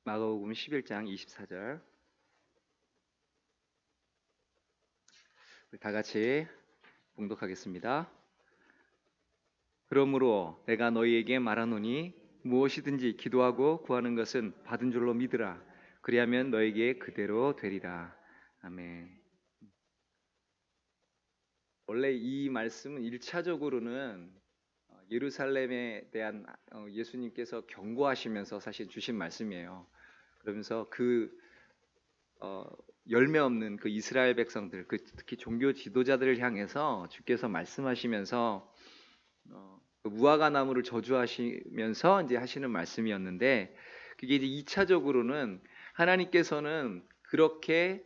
마가복음 11장 24절. 다 같이 봉독하겠습니다. 그러므로 내가 너희에게 말하노니 무엇이든지 기도하고 구하는 것은 받은 줄로 믿으라. 그리하면 너에게 그대로 되리라. 아멘. 원래 이 말씀은 1차적으로는 예루살렘에 대한 예수님께서 경고하시면서 사실 주신 말씀이에요. 그러면서 열매 없는 그 이스라엘 백성들, 특히 종교 지도자들을 향해서 주께서 말씀하시면서 그 무화과 나무를 저주하시면서 이제 하시는 말씀이었는데, 그게 이제 2차적으로는 하나님께서는 그렇게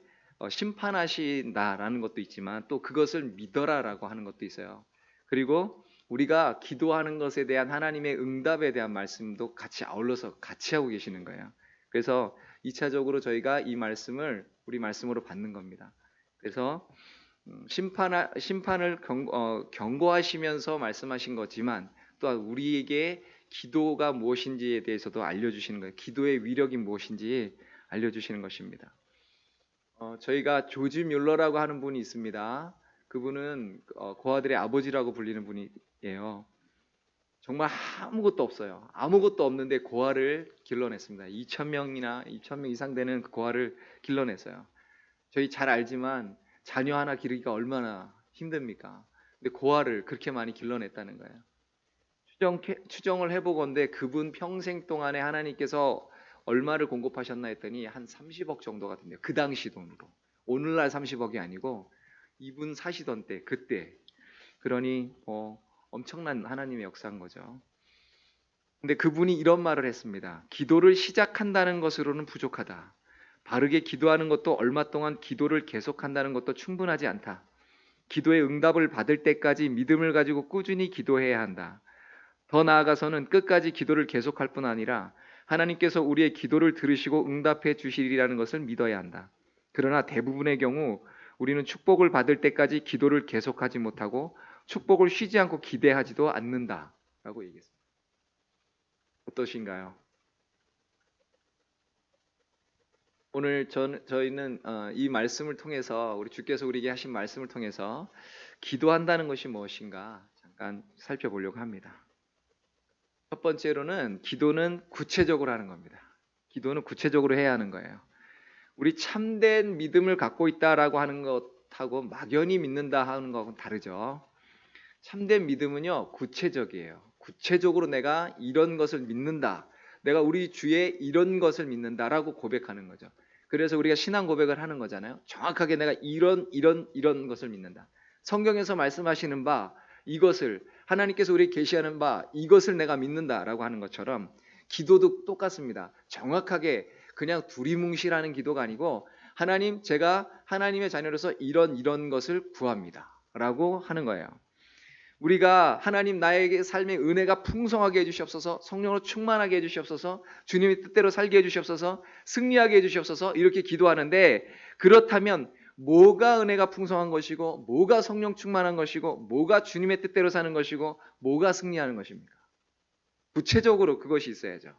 심판하신다라는 것도 있지만 또 그것을 믿어라라고 하는 것도 있어요. 그리고 우리가 기도하는 것에 대한 하나님의 응답에 대한 말씀도 같이 아울러서 같이 하고 계시는 거예요. 그래서 2차적으로 저희가 이 말씀을 우리 말씀으로 받는 겁니다. 그래서 심판을 경고하시면서 말씀하신 거지만 또 우리에게 기도가 무엇인지에 대해서도 알려주시는 거예요. 기도의 위력이 무엇인지 알려주시는 것입니다. 저희가 조지 뮬러라고 하는 분이 있습니다. 그분은 고아들의 아버지라고 불리는 분이에요. 정말 아무것도 없어요. 아무것도 없는데 고아를 길러냈습니다. 2,000명 이상 되는 그 고아를 길러냈어요. 저희 잘 알지만 자녀 하나 기르기가 얼마나 힘듭니까? 근데 고아를 그렇게 많이 길러냈다는 거예요. 추정을 해보건대 그분 평생 동안에 하나님께서 얼마를 공급하셨나 했더니 한 30억 정도가 된대요. 그 당시 돈으로. 오늘날 30억이 아니고 이분 사시던 때 그때. 그러니 엄청난 하나님의 역사인 거죠. 근데 그분이 이런 말을 했습니다. 기도를 시작한다는 것으로는 부족하다. 바르게 기도하는 것도 얼마 동안 기도를 계속한다는 것도 충분하지 않다. 기도의 응답을 받을 때까지 믿음을 가지고 꾸준히 기도해야 한다. 더 나아가서는 끝까지 기도를 계속할 뿐 아니라 하나님께서 우리의 기도를 들으시고 응답해 주시리라는 것을 믿어야 한다. 그러나 대부분의 경우 우리는 축복을 받을 때까지 기도를 계속하지 못하고 축복을 쉬지 않고 기대하지도 않는다라고 얘기했습니다. 어떠신가요? 오늘 저희는 이 말씀을 통해서 우리 주께서 우리에게 하신 말씀을 통해서 기도한다는 것이 무엇인가 잠깐 살펴보려고 합니다. 첫 번째로는 기도는 구체적으로 하는 겁니다. 기도는 구체적으로 해야 하는 거예요. 우리 참된 믿음을 갖고 있다라고 하는 것하고 막연히 믿는다 하는 것은 다르죠. 참된 믿음은요, 구체적이에요. 구체적으로 내가 이런 것을 믿는다. 내가 우리 주에 이런 것을 믿는다라고 고백하는 거죠. 그래서 우리가 신앙 고백을 하는 거잖아요. 정확하게 내가 이런 것을 믿는다. 성경에서 말씀하시는 바 이것을, 하나님께서 우리에게 계시하는 바 이것을 내가 믿는다라고 하는 것처럼 기도도 똑같습니다. 정확하게 그냥 두리뭉실하는 기도가 아니고 하나님, 제가 하나님의 자녀로서 이런 것을 구합니다 라고 하는 거예요. 우리가 하나님, 나에게 삶의 은혜가 풍성하게 해주시옵소서, 성령으로 충만하게 해주시옵소서, 주님의 뜻대로 살게 해주시옵소서, 승리하게 해주시옵소서 이렇게 기도하는데, 그렇다면 뭐가 은혜가 풍성한 것이고 뭐가 성령 충만한 것이고 뭐가 주님의 뜻대로 사는 것이고 뭐가 승리하는 것입니까? 구체적으로 그것이 있어야죠.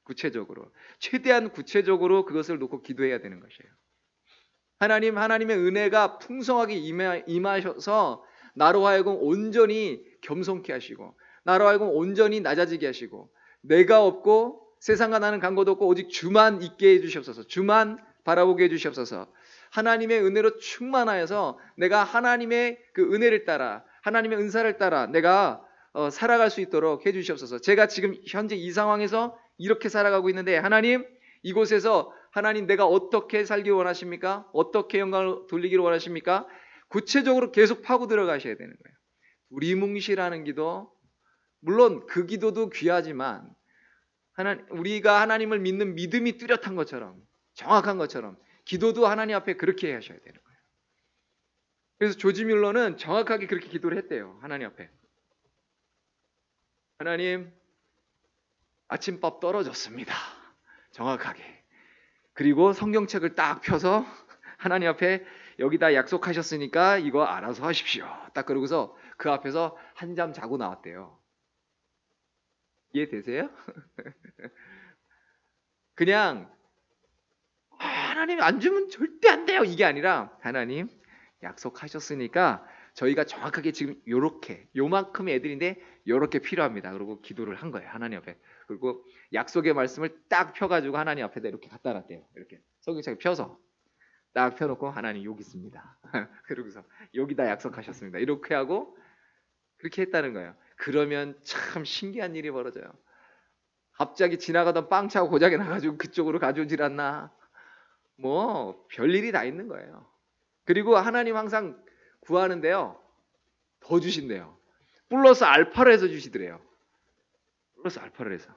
구체적으로, 최대한 구체적으로 그것을 놓고 기도해야 되는 것이에요. 하나님의 은혜가 풍성하게 임하셔서 나로 하여금 온전히 겸손케 하시고 나로 하여금 온전히 낮아지게 하시고 내가 없고 세상과 나는 간것도 없고 오직 주만 있게 해주시옵소서, 주만 바라보게 해주시옵소서. 하나님의 은혜로 충만하여서 내가 하나님의 그 은혜를 따라 하나님의 은사를 따라 내가 살아갈 수 있도록 해주시옵소서. 제가 지금 현재 이 상황에서 이렇게 살아가고 있는데 하나님, 이곳에서 하나님 내가 어떻게 살기 원하십니까? 어떻게 영광을 돌리기를 원하십니까? 구체적으로 계속 파고 들어가셔야 되는 거예요. 두리뭉실하는 기도, 물론 그 기도도 귀하지만 우리가 하나님을 믿는 믿음이 뚜렷한 것처럼, 정확한 것처럼 기도도 하나님 앞에 그렇게 하셔야 되는 거예요. 그래서 조지 뮬러는 정확하게 그렇게 기도를 했대요. 하나님 앞에. 하나님, 아침밥 떨어졌습니다. 정확하게. 그리고 성경책을 딱 펴서 하나님 앞에 여기다 약속하셨으니까 이거 알아서 하십시오. 딱 그러고서 그 앞에서 한잠 자고 나왔대요. 이해되세요? 그냥 하나님 안 주면 절대 안 돼요. 이게 아니라 하나님 약속하셨으니까 저희가 정확하게 지금 요렇게 요만큼의 애들인데 요렇게 필요합니다. 그리고 기도를 한 거예요. 하나님 앞에. 그리고 약속의 말씀을 딱 펴가지고 하나님 앞에다 이렇게 갖다 놨대요. 이렇게 성경책에 펴서 딱 펴놓고 하나님 여기 있습니다. 그러고서 여기다 약속하셨습니다. 이렇게 하고 그렇게 했다는 거예요. 그러면 참 신기한 일이 벌어져요. 갑자기 지나가던 빵차고 고장이 나가지고 그쪽으로 가져오질 않나. 뭐 별일이 다 있는 거예요. 그리고 하나님 항상 구하는데요. 더 주신대요. 플러스 알파를 해서 주시더래요. 플러스 알파를 해서.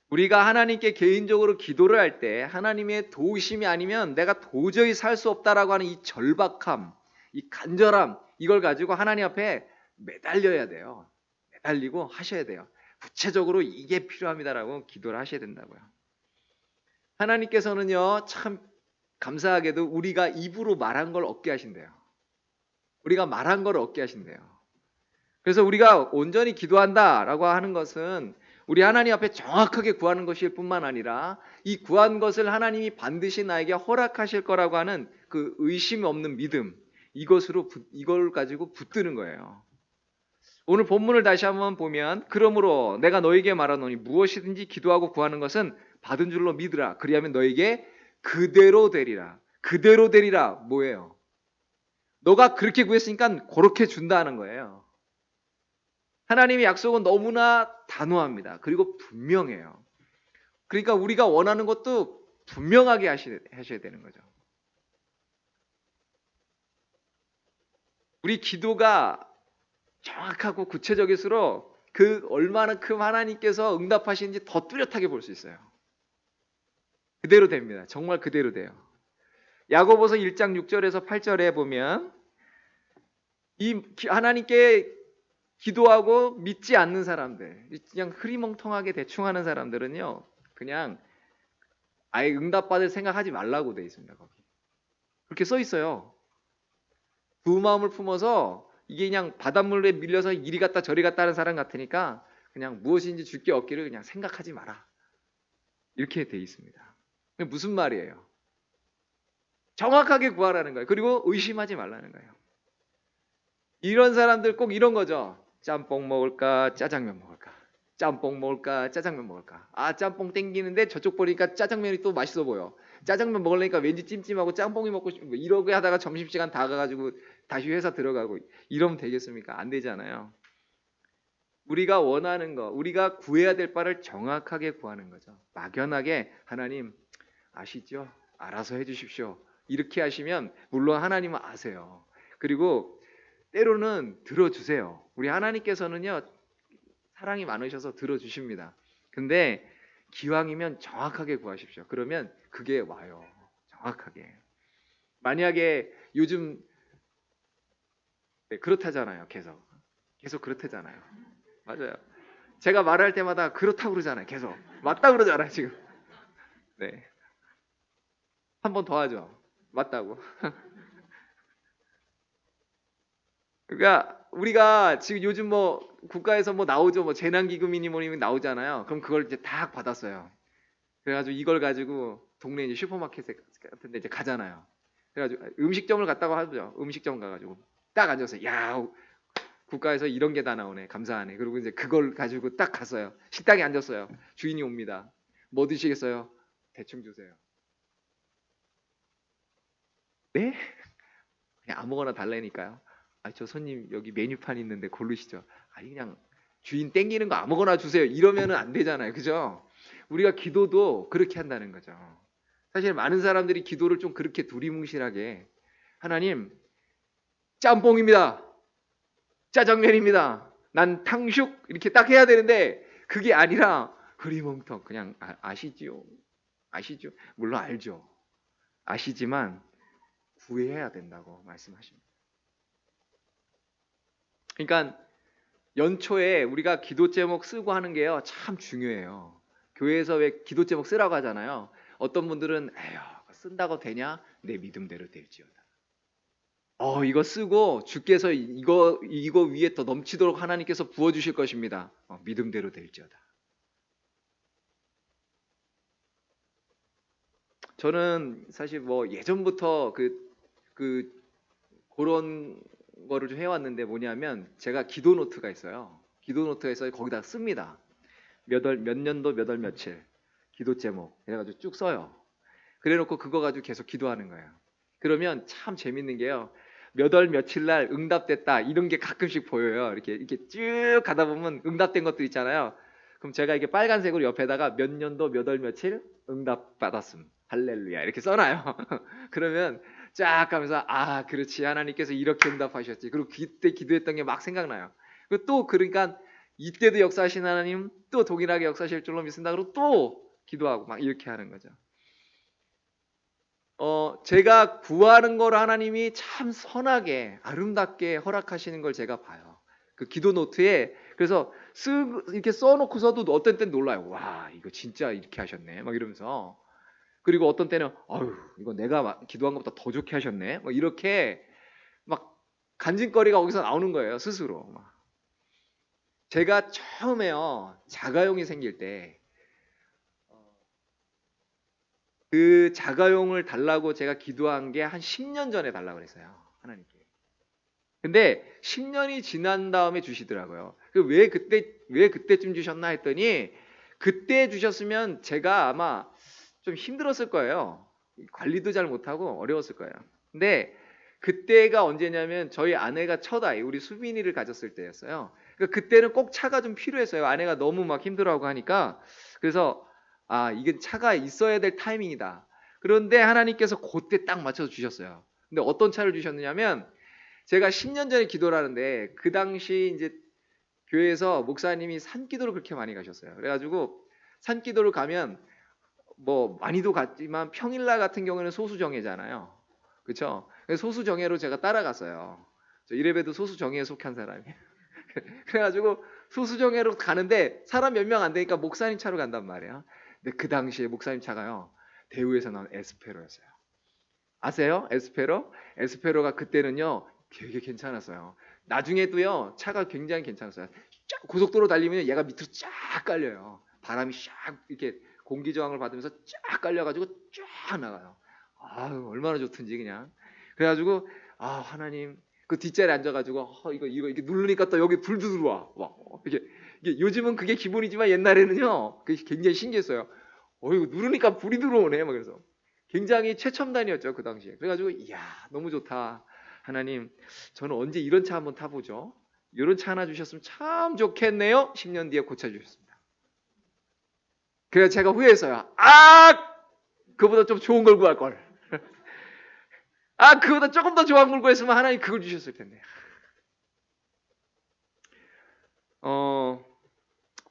우리가 하나님께 개인적으로 기도를 할 때 하나님의 도우심이 아니면 내가 도저히 살 수 없다라고 하는 이 절박함, 이 간절함 이걸 가지고 하나님 앞에 매달려야 돼요. 매달리고 하셔야 돼요. 구체적으로 이게 필요합니다라고 기도를 하셔야 된다고요. 하나님께서는요 참 감사하게도 우리가 입으로 말한 걸 얻게 하신대요. 우리가 말한 걸 얻게 하신대요. 그래서 우리가 온전히 기도한다라고 하는 것은 우리 하나님 앞에 정확하게 구하는 것일 뿐만 아니라 이 구한 것을 하나님이 반드시 나에게 허락하실 거라고 하는 그 의심 없는 믿음 이걸 가지고 붙드는 거예요. 오늘 본문을 다시 한번 보면 그러므로 내가 너에게 말하노니 무엇이든지 기도하고 구하는 것은 받은 줄로 믿으라. 그리하면 너에게 그대로 되리라. 그대로 되리라 뭐예요? 너가 그렇게 구했으니까 그렇게 준다는 거예요. 하나님의 약속은 너무나 단호합니다. 그리고 분명해요. 그러니까 우리가 원하는 것도 분명하게 하셔야 되는 거죠. 우리 기도가 정확하고 구체적일수록 그 얼마나 큰 하나님께서 응답하시는지 더 뚜렷하게 볼 수 있어요. 그대로 됩니다. 정말 그대로 돼요. 야고보서 1장 6절에서 8절에 보면 이 하나님께 기도하고 믿지 않는 사람들, 그냥 흐리멍텅하게 대충 하는 사람들은요, 그냥 아예 응답받을 생각하지 말라고 돼 있습니다. 거기. 그렇게 써 있어요. 두 마음을 품어서 이게 그냥 바닷물에 밀려서 이리 갔다 저리 갔다 하는 사람 같으니까 그냥 무엇인지 줄 게 없기를 그냥 생각하지 마라. 이렇게 돼 있습니다. 무슨 말이에요? 정확하게 구하라는 거예요. 그리고 의심하지 말라는 거예요. 이런 사람들 꼭 이런 거죠. 짬뽕 먹을까 짜장면 먹을까? 짬뽕 먹을까 짜장면 먹을까? 아 짬뽕 땡기는데 저쪽 보니까 짜장면이 또 맛있어 보여. 짜장면 먹으려니까 왠지 찜찜하고 짬뽕이 먹고 싶고 이러고 하다가 점심시간 다 가가지고 다시 회사 들어가고 이러면 되겠습니까? 안 되잖아요. 우리가 원하는 거, 우리가 구해야 될 바를 정확하게 구하는 거죠. 막연하게 하나님 아시죠? 알아서 해주십시오. 이렇게 하시면 물론 하나님은 아세요. 그리고 때로는 들어주세요. 우리 하나님께서는요 사랑이 많으셔서 들어주십니다. 근데 기왕이면 정확하게 구하십시오. 그러면 그게 와요. 정확하게. 만약에 요즘 그렇다잖아요. 계속 그렇다잖아요. 맞아요. 제가 말할 때마다 그렇다고 그러잖아요. 계속 맞다 그러잖아요. 지금. 네. 한 번 더 하죠. 맞다고. 그러니까 우리가 지금 요즘 뭐 국가에서 뭐 나오죠. 뭐 재난기금이니 뭐니 나오잖아요. 그럼 그걸 이제 다 받았어요. 그래가지고 이걸 가지고 동네 이제 슈퍼마켓 같은데 이제 가잖아요. 그래가지고 음식점을 갔다고 하죠. 음식점 가가지고 딱 앉아서 야 국가에서 이런 게 다 나오네. 감사하네. 그리고 이제 그걸 가지고 딱 갔어요. 식당에 앉았어요. 주인이 옵니다. 뭐 드시겠어요? 대충 주세요. 네? 그냥 아무거나 달라니까요. 아, 저 손님 여기 메뉴판 있는데 고르시죠. 아니 그냥 주인 땡기는 거 아무거나 주세요. 이러면은 안 되잖아요. 그죠? 우리가 기도도 그렇게 한다는 거죠. 사실 많은 사람들이 기도를 좀 그렇게 두리뭉실하게 하나님 짬뽕입니다. 짜장면입니다. 난 탕슉 이렇게 딱 해야 되는데 그게 아니라 흐리멍텅 그냥 아시지요? 아시죠? 물론 알죠. 아시지만 구해야 된다고 말씀하십니다. 그러니까 연초에 우리가 기도 제목 쓰고 하는 게요 참 중요해요. 교회에서 왜 기도 제목 쓰라고 하잖아요. 어떤 분들은 에휴 쓴다고 되냐? 내 믿음대로 될지어다. 이거 쓰고 주께서 이거 위에 더 넘치도록 하나님께서 부어주실 것입니다. 믿음대로 될지어다. 저는 사실 뭐 예전부터 그 그런 거를 좀 해왔는데 뭐냐면 제가 기도 노트가 있어요. 기도 노트가 있어서 거기다 씁니다. 몇 년도 몇 월 며칠 기도 제목 해가지고 쭉 써요. 그래놓고 그거 가지고 계속 기도하는 거예요. 그러면 참 재밌는 게요. 몇 월 며칠 날 응답됐다 이런 게 가끔씩 보여요. 이렇게 쭉 가다 보면 응답된 것들 있잖아요. 그럼 제가 이게 빨간색으로 옆에다가 몇 년도 몇 월 며칠 응답 받았음 할렐루야 이렇게 써놔요. 그러면 쫙 가면서 아 그렇지 하나님께서 이렇게 응답하셨지. 그리고 그때 기도했던 게 막 생각나요. 그리고 또 그러니까 이때도 역사하신 하나님 또 동일하게 역사하실 줄로 믿습니다. 그리고 또 기도하고 막 이렇게 하는 거죠. 제가 구하는 걸 하나님이 참 선하게 아름답게 허락하시는 걸 제가 봐요. 그 기도 노트에 그래서 이렇게 써놓고서도 어떤 때는 놀라요. 와 이거 진짜 이렇게 하셨네. 막 이러면서 그리고 어떤 때는 아유 이거 내가 기도한 것보다 더 좋게 하셨네. 뭐 이렇게 막 간증거리가 거기서 나오는 거예요 스스로. 제가 처음에요 자가용이 생길 때 그 자가용을 달라고 제가 기도한 게 한 10년 전에 달라고 그랬어요 하나님께. 근데 10년이 지난 다음에 주시더라고요. 왜 그때쯤 주셨나 했더니 그때 주셨으면 제가 아마 좀 힘들었을 거예요. 관리도 잘 못하고 어려웠을 거예요. 근데 그때가 언제냐면 저희 아내가 첫 아이 우리 수빈이를 가졌을 때였어요. 그러니까 그때는 꼭 차가 좀 필요했어요. 아내가 너무 막 힘들어하고 하니까. 그래서 아 이게 차가 있어야 될 타이밍이다. 그런데 하나님께서 그때 딱 맞춰서 주셨어요. 근데 어떤 차를 주셨느냐면 제가 10년 전에 기도를 하는데 그 당시 이제 교회에서 목사님이 산기도를 그렇게 많이 가셨어요. 그래가지고 산기도를 가면 뭐 많이도 갔지만 평일날 같은 경우에는 소수정예잖아요. 그렇죠? 소수정예로 제가 따라갔어요. 저 이래봬도 소수정예에 속한 사람이에요. 그래가지고 소수정예로 가는데 사람 몇 명 안 되니까 목사님 차로 간단 말이에요. 근데 그 당시에 목사님 차가요. 대우에서 나온 에스페로였어요. 아세요? 에스페로? 에스페로가 그때는요 되게 괜찮았어요. 나중에도요 차가 굉장히 괜찮았어요. 쫙 고속도로 달리면 얘가 밑으로 쫙 깔려요. 바람이 쫙 이렇게 공기 저항을 받으면서 쫙 깔려가지고 쫙 나가요. 아유 얼마나 좋든지 그냥. 그래가지고 아 하나님 그 뒷자리에 앉아가지고 이거 이렇게 누르니까 또 여기 불도 들어와. 막 이게 요즘은 그게 기본이지만 옛날에는요 그게 굉장히 신기했어요. 이거 누르니까 불이 들어오네. 막 그래서. 굉장히 최첨단이었죠 그 당시에. 그래가지고 이야 너무 좋다 하나님 저는 언제 이런 차 한번 타보죠. 이런 차 하나 주셨으면 참 좋겠네요. 10년 뒤에 고쳐주셨습니다. 그래서 제가 후회했어요. 그보다 좀 좋은 걸 구할 걸. 그보다 조금 더 좋은 걸 구했으면 하나님 그걸 주셨을 텐데.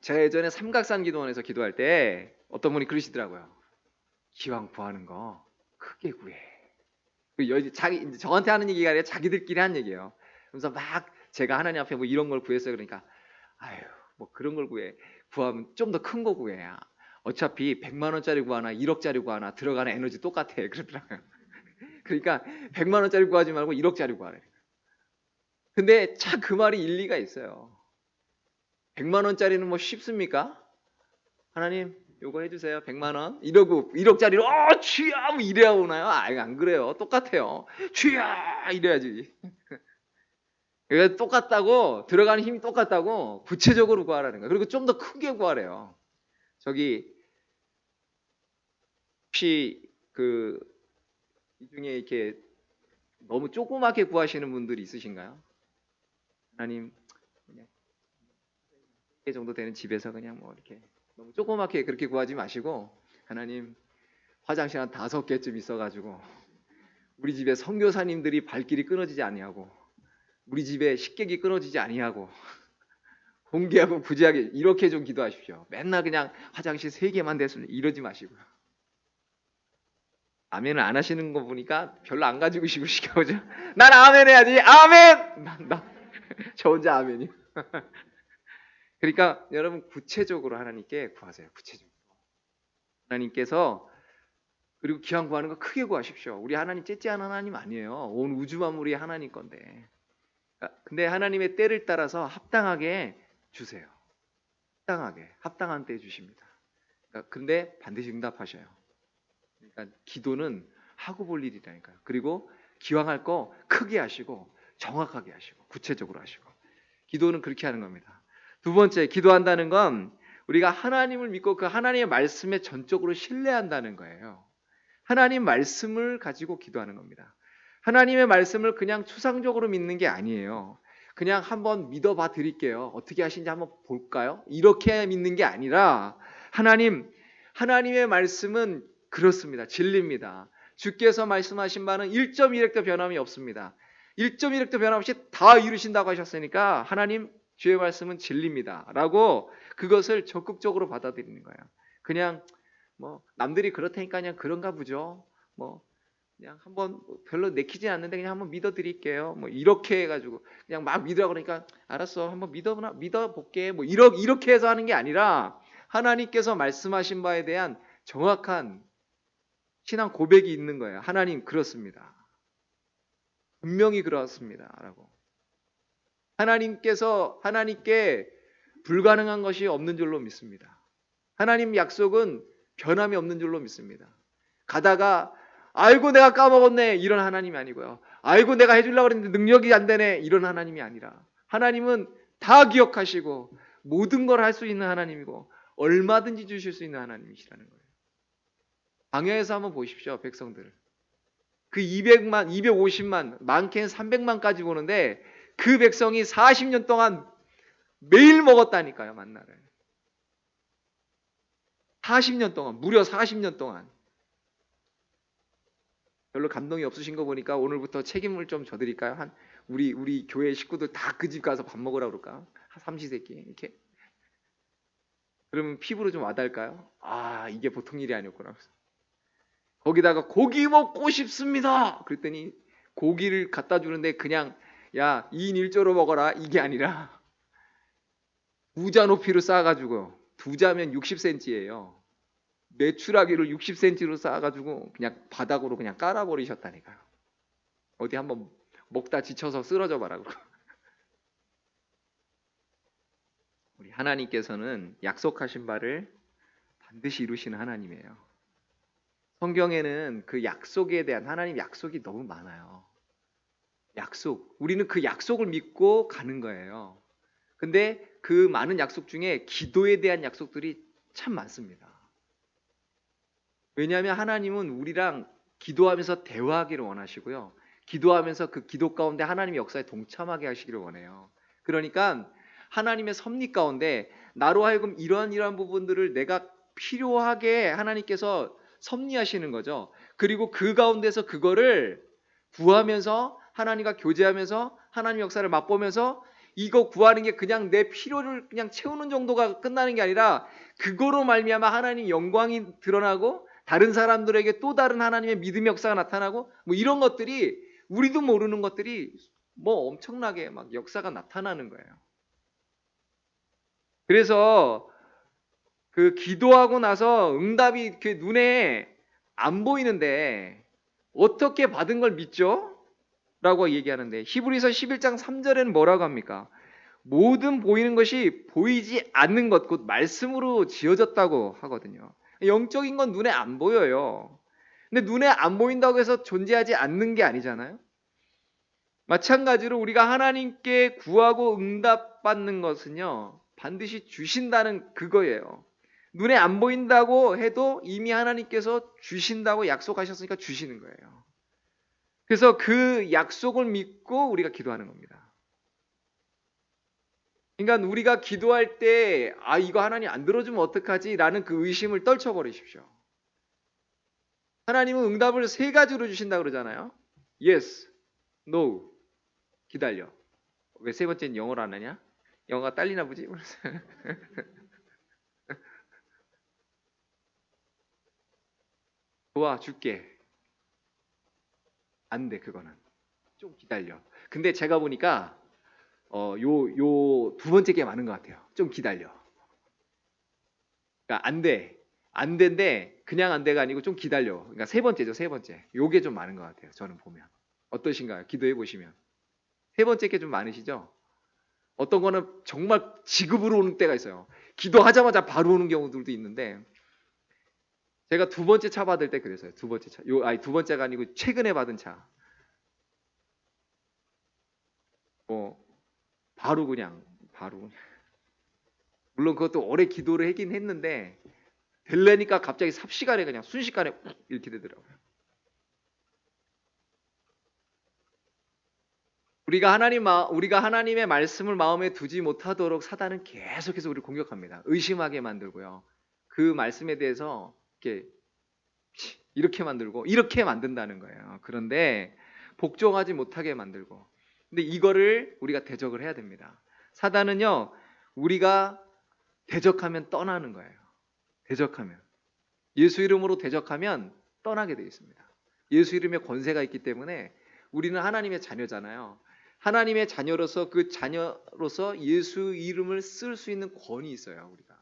제가 예전에 삼각산 기도원에서 기도할 때 어떤 분이 그러시더라고요. 기왕 구하는 거 크게 구해. 저한테 하는 얘기가 아니라 자기들끼리 한 얘기예요. 그래서 막 제가 하나님 앞에 뭐 이런 걸 구했어요. 그러니까 아유 뭐 그런 걸 구하면 좀 더 큰 거 구해야. 어차피 100만 원짜리 구하나 1억짜리 구하나 들어가는 에너지 똑같아. 그러더라고요. 그러니까 100만 원짜리 구하지 말고 1억짜리 구하래. 근데 참 그 말이 일리가 있어요. 100만 원짜리는 뭐 쉽습니까? 하나님 요거 해주세요. 100만 원 이러고 1억짜리로 주야 뭐 이래야 오나요? 안 그래요. 똑같아요. 주야 이래야지. 그러니까 똑같다고 들어가는 힘이 똑같다고 구체적으로 구하라는 거예요. 그리고 좀 더 크게 구하래요. 저기 혹시 이 중에 이렇게 너무 조그맣게 구하시는 분들이 있으신가요? 하나님 그냥 1개 정도 되는 집에서 그냥 뭐 이렇게 너무 조그맣게 그렇게 구하지 마시고 하나님 화장실 한 5개쯤 있어가지고 우리 집에 선교사님들이 발길이 끊어지지 아니하고 우리 집에 식객이 끊어지지 아니하고 공개하고 부지하게 이렇게 좀 기도하십시오. 맨날 그냥 화장실 3개만 됐으면 이러지 마시고요. 아멘을 안 하시는 거 보니까 별로 안 가지고 싶으시가 보죠. 난 아멘 해야지. 아멘. 저 혼자 아멘이. 그러니까 여러분 구체적으로 하나님께 구하세요. 구체적으로. 하나님께서 그리고 기왕 구하는 거 크게 구하십시오. 우리 하나님 째째한 하나님 아니에요. 온 우주 만물이 하나님 건데. 근데 하나님의 때를 따라서 합당하게 주세요. 합당하게 합당한 때 주십니다. 근데 반드시 응답하셔요. 그러니까 기도는 하고 볼 일이라니까요. 그리고 기왕할 거 크게 하시고 정확하게 하시고 구체적으로 하시고 기도는 그렇게 하는 겁니다. 두 번째, 기도한다는 건 우리가 하나님을 믿고 그 하나님의 말씀에 전적으로 신뢰한다는 거예요. 하나님 말씀을 가지고 기도하는 겁니다. 하나님의 말씀을 그냥 추상적으로 믿는 게 아니에요. 그냥 한번 믿어봐 드릴게요. 어떻게 하시는지 한번 볼까요? 이렇게 믿는 게 아니라 하나님의 말씀은 그렇습니다. 진리입니다. 주께서 말씀하신 바는 1.1획도 변함이 없습니다. 1.1획도 변함없이 다 이루신다고 하셨으니까 하나님 주의 말씀은 진리입니다. 라고 그것을 적극적으로 받아들이는 거예요. 그냥 뭐 남들이 그렇다니까 그냥 그런가 보죠. 뭐 그냥 한번 별로 내키진 않는데 그냥 한번 믿어드릴게요. 뭐 이렇게 해가지고 그냥 막 믿으라 그러니까 알았어 한번 믿어볼게. 뭐 이렇게 해서 하는 게 아니라 하나님께서 말씀하신 바에 대한 정확한 신앙 고백이 있는 거예요. 하나님 그렇습니다. 분명히 그렇습니다라고. 하나님께 불가능한 것이 없는 줄로 믿습니다. 하나님 약속은 변함이 없는 줄로 믿습니다. 가다가 아이고 내가 까먹었네 이런 하나님이 아니고요. 아이고 내가 해주려고 했는데 능력이 안 되네 이런 하나님이 아니라 하나님은 다 기억하시고 모든 걸 할 수 있는 하나님이고 얼마든지 주실 수 있는 하나님이시라는 거예요. 광야에서 한번 보십시오. 백성들. 그 200만, 250만, 많게는 300만까지 보는데 그 백성이 40년 동안 매일 먹었다니까요. 만나를. 40년 동안, 무려 40년 동안. 별로 감동이 없으신 거 보니까 오늘부터 책임을 좀 져드릴까요? 우리 교회 식구들 다 그 집 가서 밥 먹으라 그럴까? 삼시세끼 이렇게. 그러면 피부로 좀 와닿을까요? 아 이게 보통 일이 아니었구나. 거기다가 고기 먹고 싶습니다. 그랬더니 고기를 갖다 주는데 그냥 야 2인 1조로 먹어라 이게 아니라 부자 높이로 쌓아가지고 두자면 60cm예요. 메추라기를 60cm로 쌓아가지고 그냥 바닥으로 그냥 깔아버리셨다니까요. 어디 한번 먹다 지쳐서 쓰러져 봐라고. 우리 하나님께서는 약속하신 바를 반드시 이루시는 하나님이에요. 성경에는 그 약속에 대한 하나님 약속이 너무 많아요. 약속. 우리는 그 약속을 믿고 가는 거예요. 근데 그 많은 약속 중에 기도에 대한 약속들이 참 많습니다. 왜냐하면 하나님은 우리랑 기도하면서 대화하기를 원하시고요. 기도하면서 그 기도 가운데 하나님의 역사에 동참하게 하시기를 원해요. 그러니까 하나님의 섭리 가운데 나로 하여금 이러한 부분들을 내가 필요하게 하나님께서 섭리하시는 거죠. 그리고 그 가운데서 그거를 구하면서 하나님과 교제하면서 하나님의 역사를 맛보면서 이거 구하는 게 그냥 내 필요를 그냥 채우는 정도가 끝나는 게 아니라 그거로 말미암아 하나님 영광이 드러나고 다른 사람들에게 또 다른 하나님의 믿음의 역사가 나타나고 뭐 이런 것들이 우리도 모르는 것들이 뭐 엄청나게 막 역사가 나타나는 거예요. 그래서 그 기도하고 나서 응답이 그 눈에 안 보이는데 어떻게 받은 걸 믿죠? 라고 얘기하는데 히브리서 11장 3절에는 뭐라고 합니까? 모든 보이는 것이 보이지 않는 것, 곧 말씀으로 지어졌다고 하거든요. 영적인 건 눈에 안 보여요. 근데 눈에 안 보인다고 해서 존재하지 않는 게 아니잖아요. 마찬가지로 우리가 하나님께 구하고 응답받는 것은요, 반드시 주신다는 그거예요. 눈에 안 보인다고 해도 이미 하나님께서 주신다고 약속하셨으니까 주시는 거예요. 그래서 그 약속을 믿고 우리가 기도하는 겁니다. 그러니까 우리가 기도할 때 이거 하나님 안 들어주면 어떡하지? 라는 그 의심을 떨쳐버리십시오. 하나님은 응답을 세 가지로 주신다 그러잖아요. Yes, No, 기다려. 왜 세 번째는 영어로 안 하냐? 영어가 딸리나 보지? 도와줄게. 안 돼, 그거는. 좀 기다려. 근데 제가 보니까 요 두 번째 게 많은 것 같아요. 좀 기다려. 그러니까 안 돼. 안 된데 그냥 안 돼가 아니고 좀 기다려. 그러니까 세 번째죠, 세 번째. 요게 좀 많은 것 같아요. 저는 보면. 어떠신가요? 기도해 보시면. 세 번째 게 좀 많으시죠? 어떤 거는 정말 지급으로 오는 때가 있어요. 기도하자마자 바로 오는 경우들도 있는데 제가 두 번째 차 받을 때 그랬어요. 두 번째 차. 아니 두 번째가 아니고 최근에 받은 차. 뭐 바로 그냥 바로. 물론 그것도 오래 기도를 하긴 했는데 될래니까 갑자기 삽시간에 그냥 순식간에 이렇게 되더라고요. 우리가 하나님의 말씀을 마음에 두지 못하도록 사단은 계속해서 우리를 공격합니다. 의심하게 만들고요. 그 말씀에 대해서 이렇게 만들고 이렇게 만든다는 거예요. 그런데 복종하지 못하게 만들고. 근데 이거를 우리가 대적을 해야 됩니다. 사단은요, 우리가 대적하면 떠나는 거예요. 대적하면. 예수 이름으로 대적하면 떠나게 되어 있습니다. 예수 이름에 권세가 있기 때문에 우리는 하나님의 자녀잖아요. 하나님의 자녀로서 그 자녀로서 예수 이름을 쓸 수 있는 권이 있어요. 우리가.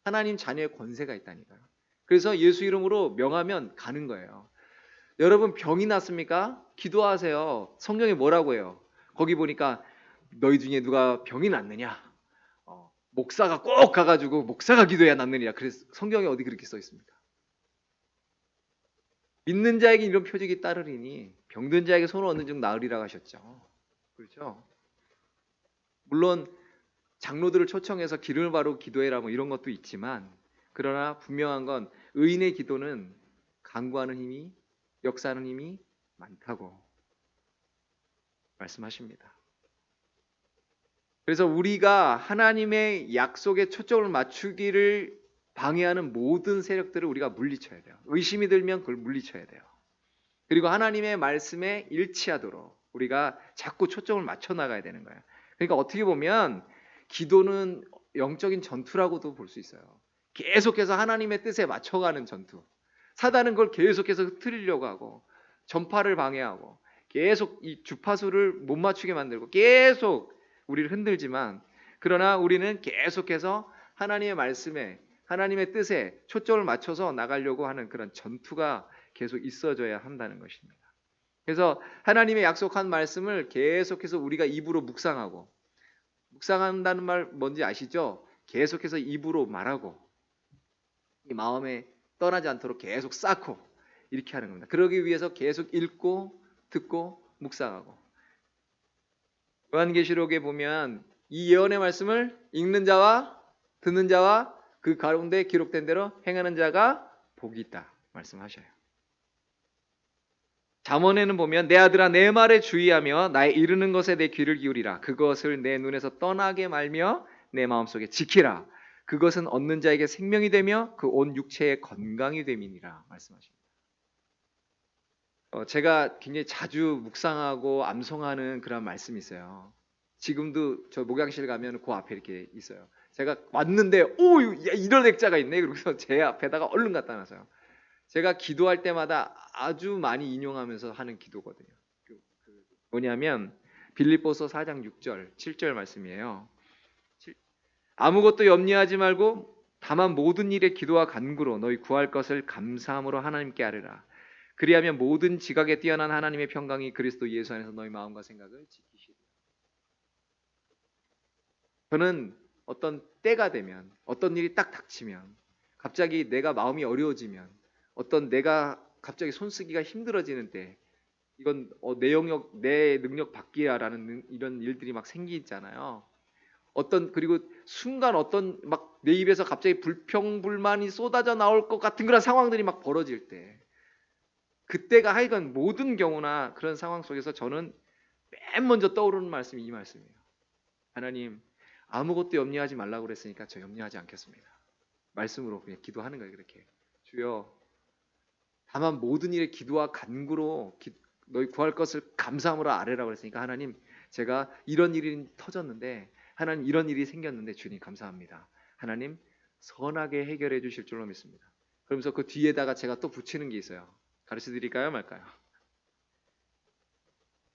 하나님 자녀의 권세가 있다니까요. 그래서 예수 이름으로 명하면 가는 거예요. 여러분 병이 났습니까? 기도하세요. 성경에 뭐라고 해요? 거기 보니까 너희 중에 누가 병이 났느냐? 목사가 꼭 가가지고 목사가 기도해야 낫느니라. 그래서 성경에 어디 그렇게 써 있습니까? 믿는 자에게 이런 표적이 따르리니 병든 자에게 손을 얻는 중 나으리라 하셨죠. 그렇죠? 물론 장로들을 초청해서 기름을 바르고 기도해라 뭐 이런 것도 있지만 그러나 분명한 건 의인의 기도는 간구하는 힘이 역사하는 힘이 많다고 말씀하십니다. 그래서 우리가 하나님의 약속에 초점을 맞추기를 방해하는 모든 세력들을 우리가 물리쳐야 돼요. 의심이 들면 그걸 물리쳐야 돼요. 그리고 하나님의 말씀에 일치하도록 우리가 자꾸 초점을 맞춰 나가야 되는 거예요. 그러니까 어떻게 보면 기도는 영적인 전투라고도 볼 수 있어요. 계속해서 하나님의 뜻에 맞춰가는 전투. 사단은 그걸 계속해서 흐트리려고 하고 전파를 방해하고 계속 이 주파수를 못 맞추게 만들고 계속 우리를 흔들지만 그러나 우리는 계속해서 하나님의 말씀에 하나님의 뜻에 초점을 맞춰서 나가려고 하는 그런 전투가 계속 있어져야 한다는 것입니다. 그래서 하나님의 약속한 말씀을 계속해서 우리가 입으로 묵상한다는 말 뭔지 아시죠? 계속해서 입으로 말하고 이 마음에 떠나지 않도록 계속 쌓고 이렇게 하는 겁니다. 그러기 위해서 계속 읽고 듣고 묵상하고 요한계시록에 보면 이 예언의 말씀을 읽는 자와 듣는 자와 그 가운데 기록된 대로 행하는 자가 복이 있다 말씀하셔요. 잠언에는 보면 내 아들아 내 말에 주의하며 나의 이르는 것에 내 귀를 기울이라. 그것을 내 눈에서 떠나게 말며 내 마음속에 지키라. 그것은 얻는 자에게 생명이 되며 그 온 육체의 건강이 됨이니라 말씀하십니다. 제가 굉장히 자주 묵상하고 암송하는 그런 말씀이 있어요. 지금도 저 목양실 가면 그 앞에 이렇게 있어요. 제가 왔는데 오 이런 액자가 있네. 그래서 제 앞에다가 얼른 갖다 놨어요. 제가 기도할 때마다 아주 많이 인용하면서 하는 기도거든요. 뭐냐면 빌립보서 4장 6절, 7절 말씀이에요. 아무것도 염려하지 말고 다만 모든 일에 기도와 간구로 너희 구할 것을 감사함으로 하나님께 아뢰라. 그리하면 모든 지각에 뛰어난 하나님의 평강이 그리스도 예수 안에서 너희 마음과 생각을 지키시리라. 저는 어떤 때가 되면 어떤 일이 딱 닥치면 갑자기 내가 마음이 어려워지면 어떤 내가 갑자기 손쓰기가 힘들어지는 때 이건 내 영역, 내 능력 밖이야라는 이런 일들이 막 생기잖아요. 그리고 순간 어떤 막 내 입에서 갑자기 불평불만이 쏟아져 나올 것 같은 그런 상황들이 막 벌어질 때 그때가 하여간 모든 경우나 그런 상황 속에서 저는 맨 먼저 떠오르는 말씀이 이 말씀이에요. 하나님 아무것도 염려하지 말라고 그랬으니까 저 염려하지 않겠습니다. 말씀으로 그냥 기도하는 거예요. 그렇게 주여 다만 모든 일에 기도와 간구로 너희 구할 것을 감사함으로 아뢰라고 그랬으니까 하나님 제가 이런 일이 터졌는데 하나님 이런 일이 생겼는데 주님 감사합니다. 하나님 선하게 해결해 주실 줄로 믿습니다. 그러면서 그 뒤에다가 제가 또 붙이는 게 있어요. 가르쳐 드릴까요 말까요?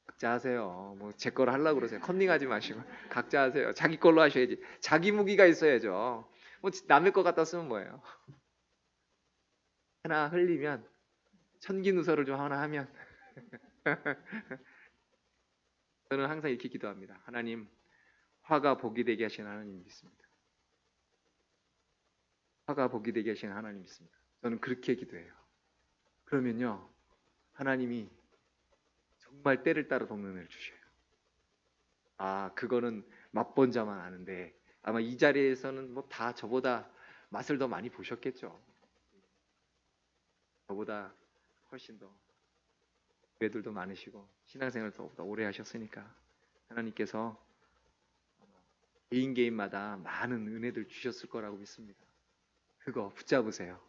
각자 하세요. 뭐 제 거로 하려고 그러세요. 컨닝하지 마시고 각자 하세요. 자기 걸로 하셔야지. 자기 무기가 있어야죠. 뭐 남의 것 갖다 쓰면 뭐예요? 하나 흘리면 천기 누설을 좀 하나 하면 저는 항상 이렇게 기도합니다. 하나님 화가 복이 되게 하시는 하나님 믿습니다. 화가 복이 되게 하시는 하나님 믿습니다. 저는 그렇게 기도해요. 그러면요, 하나님이 정말 때를 따라 돕는 은혜를 주셔요. 아, 그거는 맛본 자만 아는데 아마 이 자리에서는 뭐 다 저보다 맛을 더 많이 보셨겠죠. 저보다 훨씬 더 교회들도 많으시고 신앙생활 더 오래 하셨으니까 하나님께서 개인마다 많은 은혜들 주셨을 거라고 믿습니다. 그거 붙잡으세요.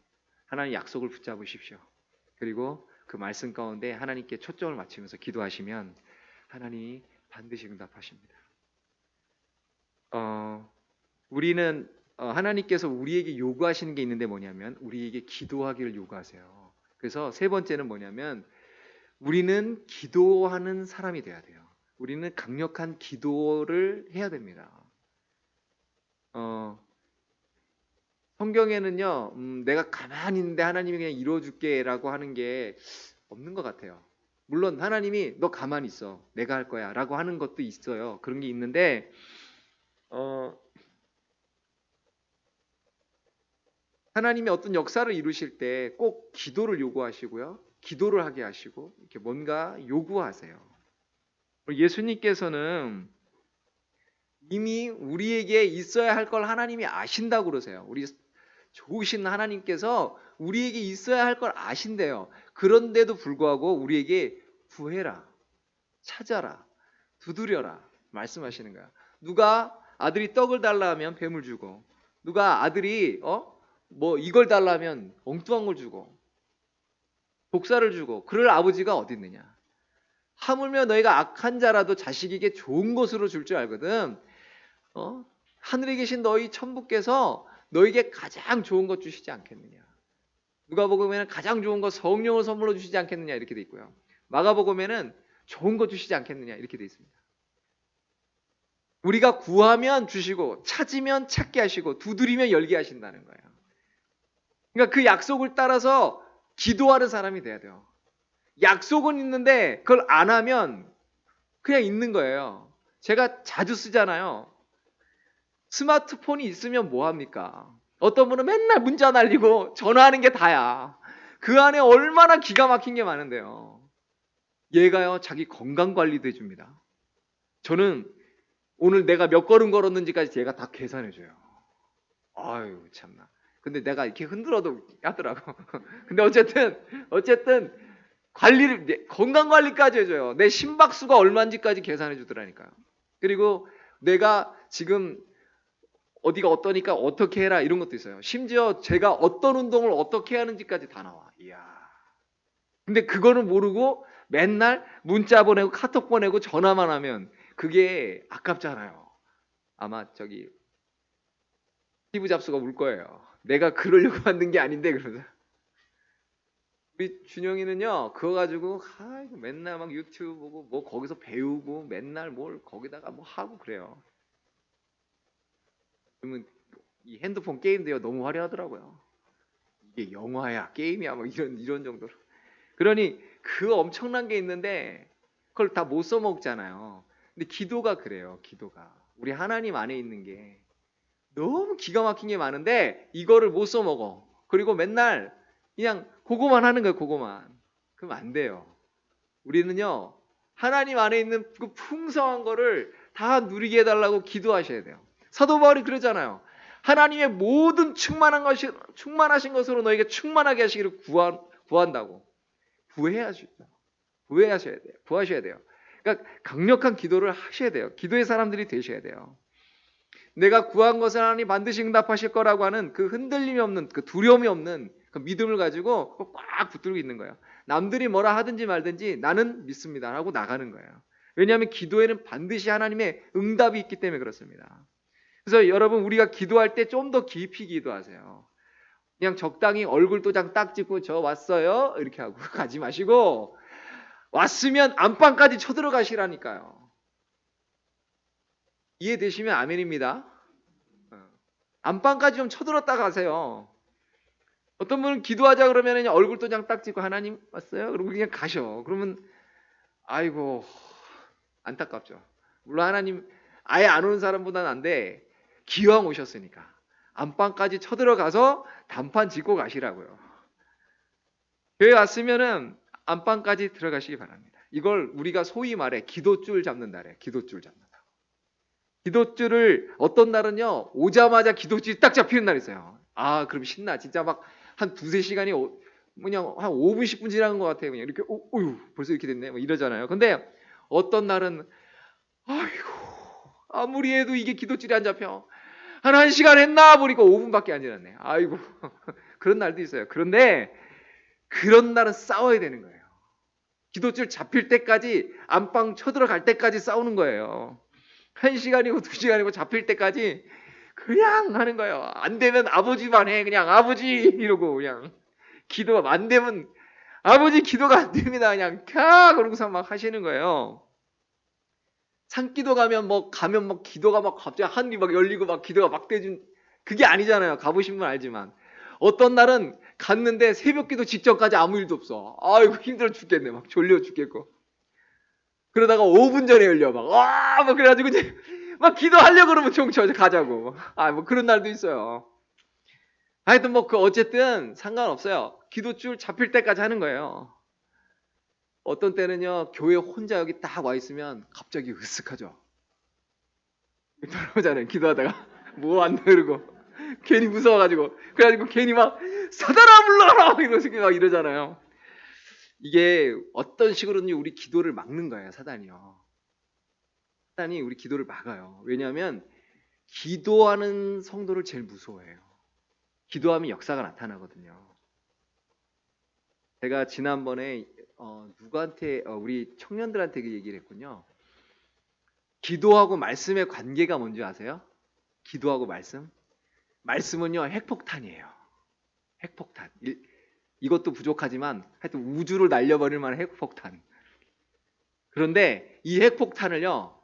하나님 약속을 붙잡으십시오. 그리고 그 말씀 가운데 하나님께 초점을 맞추면서 기도하시면 하나님이 반드시 응답하십니다. 우리는 하나님께서 우리에게 요구하시는 게 있는데 뭐냐면 우리에게 기도하기를 요구하세요. 그래서 세 번째는 뭐냐면 우리는 기도하는 사람이 돼야 돼요. 우리는 강력한 기도를 해야 됩니다. 성경에는요, 내가 가만히 있는데 하나님이 그냥 이루어줄게라고 하는 게 없는 것 같아요. 물론 하나님이 너 가만히 있어, 내가 할 거야라고 하는 것도 있어요. 그런 게 있는데 하나님이 어떤 역사를 이루실 때 꼭 기도를 요구하시고요, 기도를 하게 하시고 이렇게 뭔가 요구하세요. 예수님께서는 이미 우리에게 있어야 할 걸 하나님이 아신다고 그러세요. 우리 좋으신 하나님께서 우리에게 있어야 할 걸 아신대요. 그런데도 불구하고 우리에게 구해라, 찾아라, 두드려라 말씀하시는 거야. 누가 아들이 떡을 달라 하면 뱀을 주고, 누가 아들이 뭐 이걸 달라 하면 엉뚱한 걸 주고 독사를 주고 그럴 아버지가 어디 있느냐. 하물며 너희가 악한 자라도 자식에게 좋은 것으로 줄 줄 알거든. 하늘에 계신 너희 천부께서 너에게 가장 좋은 것 주시지 않겠느냐. 누가복음에는 가장 좋은 것 성령을 선물로 주시지 않겠느냐 이렇게 돼 있고요. 마가복음에는 좋은 것 주시지 않겠느냐 이렇게 돼 있습니다. 우리가 구하면 주시고 찾으면 찾게 하시고 두드리면 열게 하신다는 거예요. 그러니까 그 약속을 따라서 기도하는 사람이 돼야 돼요. 약속은 있는데 그걸 안 하면 그냥 있는 거예요. 제가 자주 쓰잖아요. 스마트폰이 있으면 뭐합니까? 어떤 분은 맨날 문자 날리고 전화하는 게 다야. 그 안에 얼마나 기가 막힌 게 많은데요. 얘가요, 자기 건강관리도 해줍니다. 저는 오늘 내가 몇 걸음 걸었는지까지 얘가 다 계산해줘요. 아유, 참나. 근데 내가 이렇게 흔들어도 하더라고. 근데 어쨌든 건강관리까지 해줘요. 내 심박수가 얼마인지까지 계산해주더라니까요. 그리고 내가 지금 어디가 어떠니까 어떻게 해라 이런 것도 있어요. 심지어 제가 어떤 운동을 어떻게 하는지까지 다 나와. 이야. 근데 그거는 모르고 맨날 문자 보내고 카톡 보내고 전화만 하면 그게 아깝잖아요. 아마 스티브 잡스가 울 거예요. 내가 그러려고 만든 게 아닌데 그러면서. 우리 준영이는요, 그거 가지고 맨날 막 유튜브 보고 뭐 거기서 배우고 맨날 뭘 거기다가 뭐 하고 그래요. 그러면 이 핸드폰 게임도요 너무 화려하더라고요. 이게 영화야 게임이야 뭐 이런 정도로. 그러니 그 엄청난 게 있는데 그걸 다 못 써먹잖아요. 근데 기도가 그래요. 기도가 우리 하나님 안에 있는 게 너무 기가 막힌 게 많은데 이거를 못 써먹어. 그리고 맨날 그냥 그거만 하는 거예요. 그거만. 그럼 안 돼요. 우리는요 하나님 안에 있는 그 풍성한 거를 다 누리게 해달라고 기도하셔야 돼요. 사도 바울이 그러잖아요. 하나님의 모든 충만하신 것으로 너에게 충만하게 하시기를 구한다고. 구하셔야 돼요. 구하셔야 돼요. 그러니까 강력한 기도를 하셔야 돼요. 기도의 사람들이 되셔야 돼요. 내가 구한 것을 하나님 반드시 응답하실 거라고 하는 그 흔들림이 없는, 그 두려움이 없는 그 믿음을 가지고 꽉 붙들고 있는 거예요. 남들이 뭐라 하든지 말든지 나는 믿습니다 하고 나가는 거예요. 왜냐하면 기도에는 반드시 하나님의 응답이 있기 때문에 그렇습니다. 그래서 여러분 우리가 기도할 때 좀 더 깊이 기도하세요. 그냥 적당히 얼굴 도장 딱 찍고 저 왔어요 이렇게 하고 가지 마시고 왔으면 안방까지 쳐들어가시라니까요. 이해되시면 아멘입니다. 안방까지 좀 쳐들었다 가세요. 어떤 분은 기도하자 그러면 얼굴 도장 딱 찍고 하나님 왔어요? 그러고 그냥 가셔. 그러면 아이고 안타깝죠. 물론 하나님 아예 안 오는 사람보다는 안 돼. 기왕 오셨으니까 안방까지 쳐들어가서 단판 짓고 가시라고요. 교회 왔으면은 안방까지 들어가시기 바랍니다. 이걸 우리가 소위 말해 기도줄 잡는다래. 기도줄 잡는다. 기도줄을 어떤 날은요 오자마자 기도줄이 딱 잡히는 날이 있어요. 아 그럼 신나. 진짜 막 한 두세 시간이 그냥 한 5분 10분 지나는 것 같아요. 그냥 이렇게 어휴 벌써 이렇게 됐네 뭐 이러잖아요. 근데 어떤 날은 아이고 아무리 해도 이게 기도줄이 안 잡혀. 한 1시간 했나 보니까 5분밖에 안 지났네. 아이고 그런 날도 있어요. 그런데 그런 날은 싸워야 되는 거예요. 기도줄 잡힐 때까지 안방 쳐들어갈 때까지 싸우는 거예요. 1시간이고 2시간이고 잡힐 때까지 그냥 하는 거예요. 안 되면 아버지만 해. 그냥 아버지 이러고 그냥 기도가 안 되면 아버지 기도가 안 됩니다. 그냥 그러고서 막 하시는 거예요. 산기도 가면 막 기도가 막 갑자기 하늘이 막 열리고 막 기도가 막 대준 그게 아니잖아요. 가보신 분 알지만 어떤 날은 갔는데 새벽기도 직전까지 아무 일도 없어. 아이고 힘들어 죽겠네. 막 졸려 죽겠고. 그러다가 5분 전에 열려 막 그래가지고 이제 막 기도하려고 그러면 종쳐 가자고. 뭐 그런 날도 있어요. 하여튼 어쨌든 상관없어요. 기도줄 잡힐 때까지 하는 거예요. 어떤 때는요 교회 혼자 여기 딱 와 있으면 갑자기 으쓱하죠. 돌아오잖아요. 기도하다가 뭐 안 그러고 괜히 무서워가지고 그래가지고 괜히 막 사단아 불러라 이러면서 막 이러잖아요. 이게 어떤 식으로는 우리 기도를 막는 거예요. 사단이요. 사단이 우리 기도를 막아요. 왜냐하면 기도하는 성도를 제일 무서워해요. 기도하면 역사가 나타나거든요. 제가 지난번에 누구한테 우리 청년들한테 그 얘기를 했군요. 기도하고 말씀의 관계가 뭔지 아세요? 기도하고 말씀? 말씀은요 핵폭탄이에요. 핵폭탄. 이것도 부족하지만 하여튼 우주를 날려버릴 만한 핵폭탄. 그런데 이 핵폭탄을요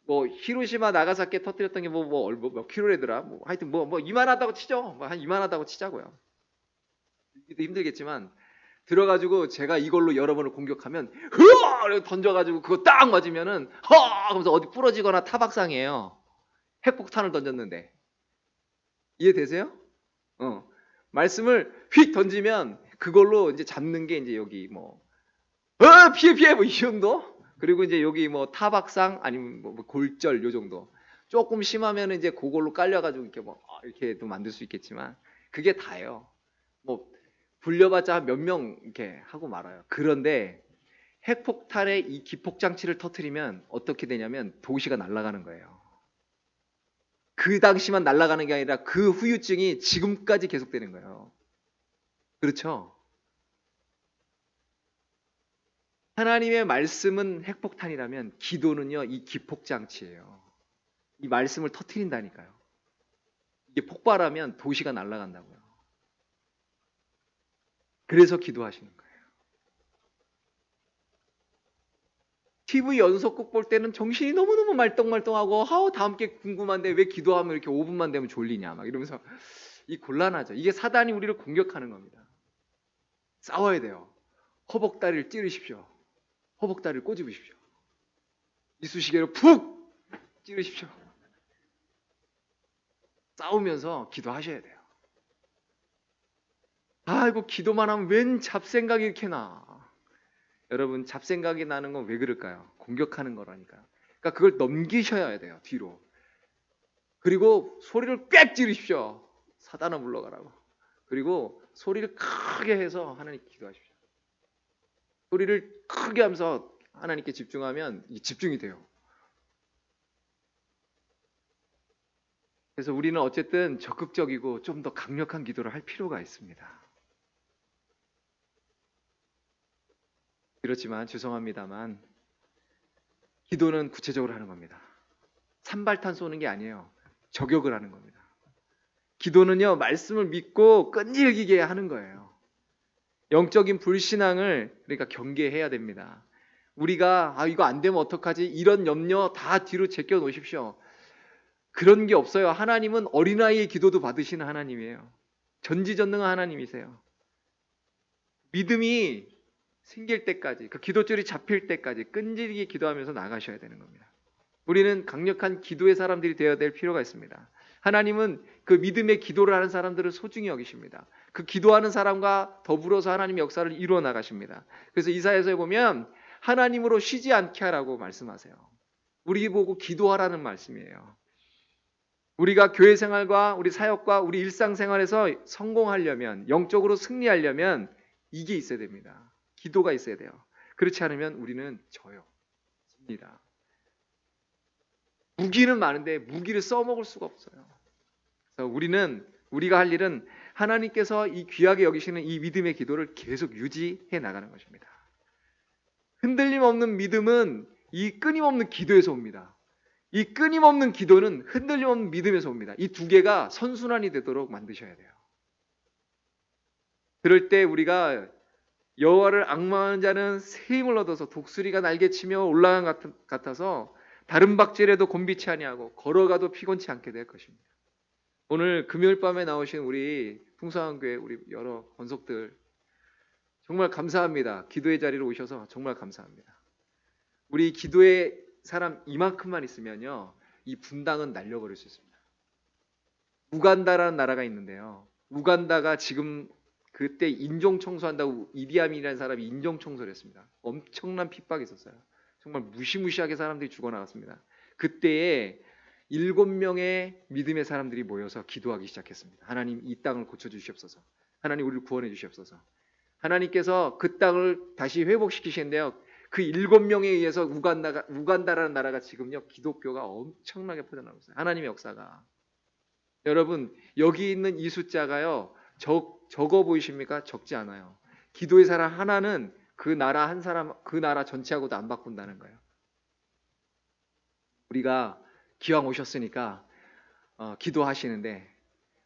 히로시마 나가사키 터뜨렸던 게 몇 킬로래더라. 하여튼 이만하다고 치죠. 한 이만하다고 치자고요. 힘들겠지만 들어가지고 제가 이걸로 여러분을 공격하면 흐어 던져가지고 그거 딱 맞으면은 하면서 어디 부러지거나 타박상이에요. 핵폭탄을 던졌는데 이해되세요? 말씀을 휙 던지면 그걸로 이제 잡는 게 이제 여기 피해 이 정도. 그리고 이제 여기 타박상 아니면 골절 요 정도. 조금 심하면 이제 그걸로 깔려가지고 이렇게 또 만들 수 있겠지만 그게 다예요. 불려봤자 몇 명 이렇게 하고 말아요. 그런데 핵폭탄의 이 기폭 장치를 터트리면 어떻게 되냐면 도시가 날아가는 거예요. 그 당시만 날아가는 게 아니라 그 후유증이 지금까지 계속되는 거예요. 그렇죠? 하나님의 말씀은 핵폭탄이라면 기도는요 이 기폭 장치예요. 이 말씀을 터트린다니까요. 이게 폭발하면 도시가 날아간다고요. 그래서 기도하시는 거예요. TV 연속극 볼 때는 정신이 너무너무 말똥말똥하고 다음 게 궁금한데 왜 기도하면 이렇게 5분만 되면 졸리냐 막 이러면서 곤란하죠. 이게 사단이 우리를 공격하는 겁니다. 싸워야 돼요. 허벅다리를 찌르십시오. 허벅다리를 꼬집으십시오. 이쑤시개로 푹 찌르십시오. 싸우면서 기도하셔야 돼요. 아이고 기도만 하면 웬 잡생각이 이렇게 나. 여러분 잡생각이 나는 건 왜 그럴까요? 공격하는 거라니까요. 그러니까 그걸 넘기셔야 돼요. 뒤로. 그리고 소리를 꽥 지르십시오. 사단아 물러가라고. 그리고 소리를 크게 해서 하나님께 기도하십시오. 소리를 크게 하면서 하나님께 집중하면 집중이 돼요. 그래서 우리는 어쨌든 적극적이고 좀 더 강력한 기도를 할 필요가 있습니다. 그렇지만 죄송합니다만 기도는 구체적으로 하는 겁니다. 산발탄 쏘는 게 아니에요. 저격을 하는 겁니다. 기도는요 말씀을 믿고 끈질기게 하는 거예요. 영적인 불신앙을 그러니까 경계해야 됩니다. 우리가 이거 안 되면 어떡하지? 이런 염려 다 뒤로 제껴 놓으십시오. 그런 게 없어요. 하나님은 어린아이의 기도도 받으시는 하나님이에요. 전지전능한 하나님이세요. 믿음이 생길 때까지 그 기도줄이 잡힐 때까지 끈질기게 기도하면서 나가셔야 되는 겁니다. 우리는 강력한 기도의 사람들이 되어야 될 필요가 있습니다. 하나님은 그 믿음의 기도를 하는 사람들을 소중히 여기십니다. 그 기도하는 사람과 더불어서 하나님의 역사를 이루어 나가십니다. 그래서 이사야서에 보면 하나님으로 쉬지 않게 하라고 말씀하세요. 우리 보고 기도하라는 말씀이에요. 우리가 교회 생활과 우리 사역과 우리 일상생활에서 성공하려면, 영적으로 승리하려면 이게 있어야 됩니다. 기도가 있어야 돼요. 그렇지 않으면 우리는 져요. 집니다. 무기는 많은데 무기를 써먹을 수가 없어요. 그래서 우리가 할 일은 하나님께서 이 귀하게 여기시는 이 믿음의 기도를 계속 유지해 나가는 것입니다. 흔들림 없는 믿음은 이 끊임없는 기도에서 옵니다. 이 끊임없는 기도는 흔들림 없는 믿음에서 옵니다. 이 두 개가 선순환이 되도록 만드셔야 돼요. 그럴 때 우리가 여호와를 앙망하는 자는 새 힘을 얻어서 독수리가 날개치며 올라간 것 같아서 다른 박질에도 곤비치 아니하고 걸어가도 피곤치 않게 될 것입니다. 오늘 금요일 밤에 나오신 우리 풍성한교회 우리 여러 권속들 정말 감사합니다. 기도의 자리로 오셔서 정말 감사합니다. 우리 기도의 사람 이만큼만 있으면요, 이 분당은 날려버릴 수 있습니다. 우간다라는 나라가 있는데요, 우간다가 지금 그때 인종청소한다고 이디아민이라는 사람이 인종청소를 했습니다. 엄청난 핍박이 있었어요. 정말 무시무시하게 사람들이 죽어나갔습니다. 그때에 7명의 믿음의 사람들이 모여서 기도하기 시작했습니다. 하나님 이 땅을 고쳐주시옵소서. 하나님 우리를 구원해 주시옵소서. 하나님께서 그 땅을 다시 회복시키시는데요, 그 7명에 의해서 우간다라는 나라가 지금요 기독교가 엄청나게 퍼져나가고 있어요. 하나님의 역사가. 여러분 여기 있는 이 숫자가요 적어 보이십니까? 적지 않아요. 기도의 사람 하나는 그 나라 한 사람, 그 나라 전체하고도 안 바꾼다는 거예요. 우리가 기왕 오셨으니까 기도하시는데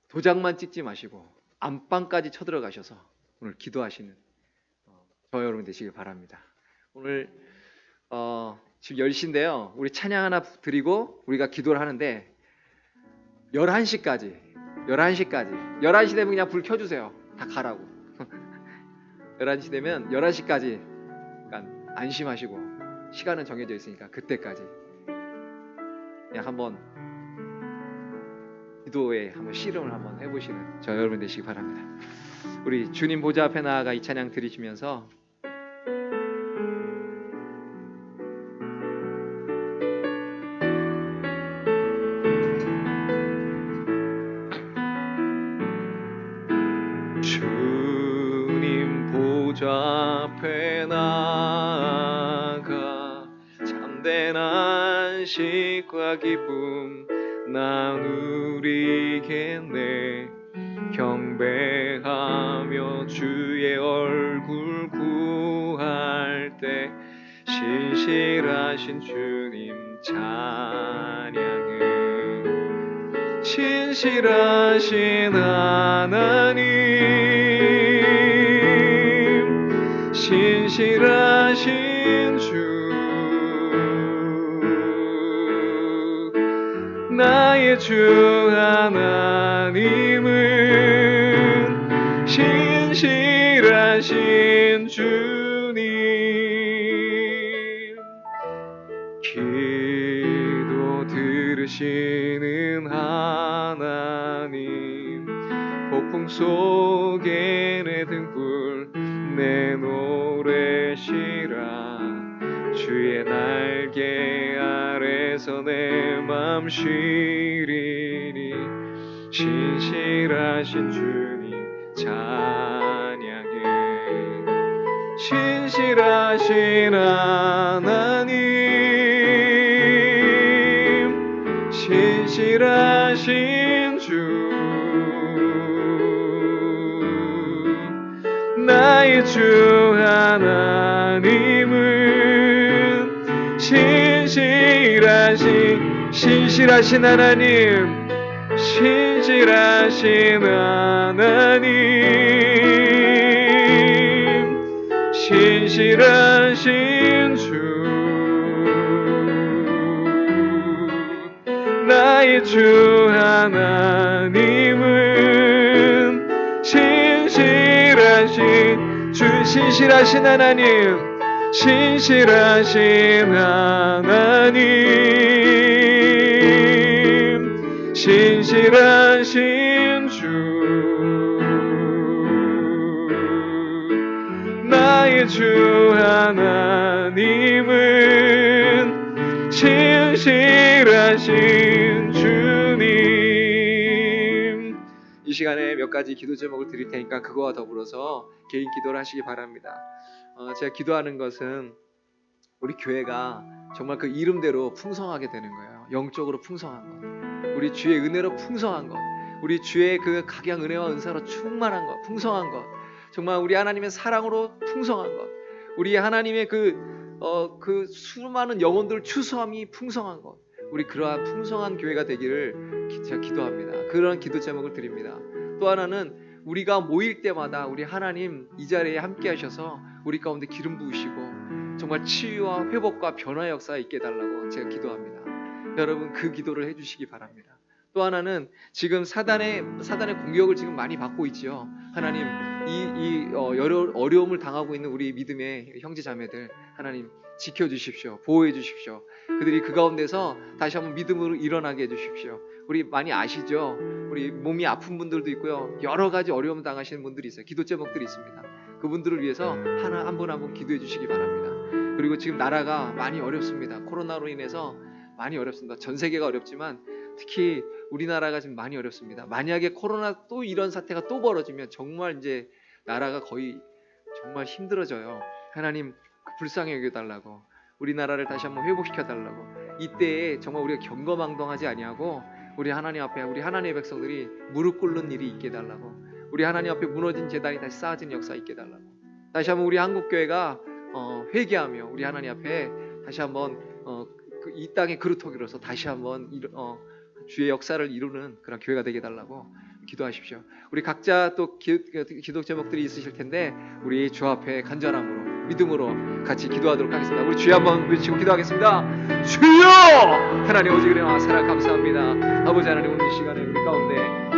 도장만 찍지 마시고 안방까지 쳐들어가셔서 오늘 기도하시는 저 여러분 되시길 바랍니다. 오늘 지금 10시인데요. 우리 찬양 하나 드리고 우리가 기도를 하는데 11시까지 11시 되면 그냥 불 켜주세요. 다 가라고. 11시 되면 11시까지 약간 안심하시고 시간은 정해져 있으니까 그때까지 그냥 한번 기도에 한번 실험을 한번 해보시는 저 여러분 되시기 바랍니다. 우리 주님 보좌 앞에 나아가 이 찬양 드리시면서 주님 보좌 앞에 나아가 참된 안식과 기쁨 나누리겠네. 경배하며 주의 얼굴 구할 때 신실하신 주님 찬양해. 신실하신 하나님, 신실하신 주, 나의 주 하나님은 신실하신 주님. 기도 들으시는 하나님, 폭풍 속에 내 등불 내 노래시라. 주의 날개 아래서 내 맘 쉬리니. 신실하신 주님 찬양해. 신실하신 하나님, 신실하신 주, 나의 주 하나님은 신실하신 하나님, 신실하신 하나님, 신실하신 주, 나의 주 하나님은 신실하신 하나님, 신실하신 하나님, 신실하신 주 나의 주 하나님은 신실하신 주님. 이 시간에 몇 가지 기도 제목을 드릴 테니까 그거와 더불어서 개인 기도를 하시기 바랍니다. 제가 기도하는 것은 우리 교회가 정말 그 이름대로 풍성하게 되는 거예요. 영적으로 풍성한 것, 우리 주의 은혜로 풍성한 것, 우리 주의 그 각양 은혜와 은사로 충만한 것, 풍성한 것, 정말 우리 하나님의 사랑으로 풍성한 것, 우리 하나님의 그 수많은 영혼들 추수함이 풍성한 것, 우리 그러한 풍성한 교회가 되기를 제가 기도합니다. 그런 기도 제목을 드립니다. 또 하나는 우리가 모일 때마다 우리 하나님 이 자리에 함께 하셔서 우리 가운데 기름 부으시고 정말 치유와 회복과 변화의 역사가 있게 해달라고 제가 기도합니다. 여러분 그 기도를 해주시기 바랍니다. 또 하나는 지금 사단의 공격을 지금 많이 받고 있지요. 하나님 이 어려움을 당하고 있는 우리 믿음의 형제 자매들 하나님 지켜주십시오. 보호해 주십시오. 그들이 그 가운데서 다시 한번 믿음으로 일어나게 해주십시오. 우리 많이 아시죠? 우리 몸이 아픈 분들도 있고요. 여러 가지 어려움 당하시는 분들이 있어요. 기도 제목들이 있습니다. 그분들을 위해서 한 분 한 분 기도해 주시기 바랍니다. 그리고 지금 나라가 많이 어렵습니다. 코로나로 인해서 많이 어렵습니다. 전 세계가 어렵지만 특히 우리나라가 지금 많이 어렵습니다. 만약에 코로나 또 이런 사태가 또 벌어지면 정말 이제 나라가 거의 정말 힘들어져요. 하나님 불쌍히 여겨달라고, 우리나라를 다시 한번 회복시켜달라고, 이때에 정말 우리가 경거망동하지 아니하고 우리 하나님 앞에 우리 하나님의 백성들이 무릎 꿇는 일이 있게 해달라고, 우리 하나님 앞에 무너진 재단이 다시 쌓아지는 역사 있게 해달라고, 다시 한번 우리 한국교회가 회개하며 우리 하나님 앞에 다시 한번 이 땅의 그루터기로서 다시 한번 주의 역사를 이루는 그런 교회가 되게 해달라고 기도하십시오. 우리 각자 또 기도 제목들이 있으실 텐데 우리 주 앞에 간절함으로 믿음으로 같이 기도하도록 하겠습니다. 우리 주여 한번 외치고 기도하겠습니다. 주여! 하나님 오직 은혜와 사랑 감사합니다. 아버지 하나님 오늘 이 시간에 우리 가운데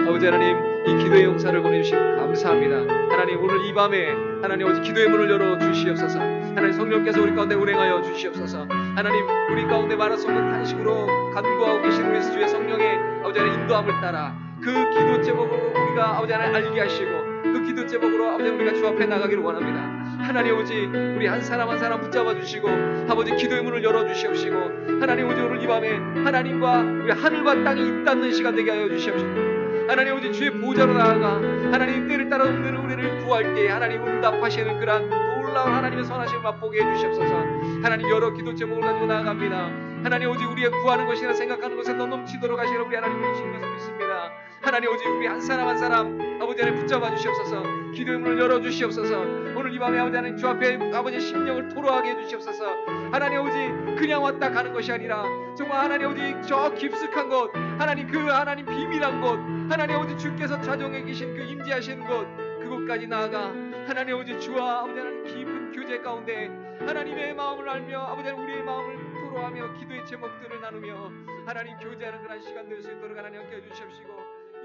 아버지 하나님 이 기도의 용사를 보내주신 감사합니다. 하나님 오늘 이 밤에 하나님 오직 기도의 문을 열어 주시옵소서. 하나님 성령께서 우리 가운데 운행하여 주시옵소서. 하나님 우리 가운데 말할 수 없는 탄식으로 간구하고 계신 우리 주의 성령의 아버지 하나님 인도함을 따라 그 기도 제목으로 우리가 아버지 하나님 알게 하시고 그 기도 제목으로 아버지 우리가 주 앞에 나가기를 원합니다. 하나님 오직 우리 한 사람 한 사람 붙잡아 주시고 아버지 기도의 문을 열어 주시옵시고 하나님 오직 오늘 이 밤에 하나님과 우리 하늘과 땅이 입닿는 시간 되게 하여 주시옵시고 하나님 오직 주의 보좌로 나아가 하나님 때를 따라 없는 우리를 구할 때 하나님 응답하시는 그러한 놀라운 하나님의 선하심을 맛보게 해주시옵소서. 하나님 여러 기도 제목을 가지고 나아갑니다. 하나님 오직 우리가 구하는 것이나 생각하는 것에 넘치도록 하시는 우리 하나님을 주신 것을 믿습니다. 하나님 오직 우리 한 사람 한 사람 아버지 하나님 붙잡아 주시옵소서. 기도의 문을 열어 주시옵소서. 오늘 이 밤에 아버지 하나님 주 앞에 아버지 심령을 토로하게 해주시옵소서. 하나님 오직 그냥 왔다 가는 것이 아니라 정말 하나님 오직 저 깊숙한 곳 하나님 그 하나님 비밀한 곳 하나님 오직 주께서 자정해 계신 그 임재하시는 곳 그곳까지 나아가 하나님 오직 주와 아버지 하나님 깊은 교제 가운데 하나님의 마음을 알며 아버지 하나님 우리의 마음을 토로하며 기도의 제목들을 나누며 하나님 교제하는 그런 시간 될 수 있도록 하나님 함께 해주시옵시고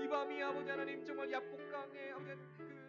이 밤이 아버지 하나님 정말 약복강의 아버지 하나님 그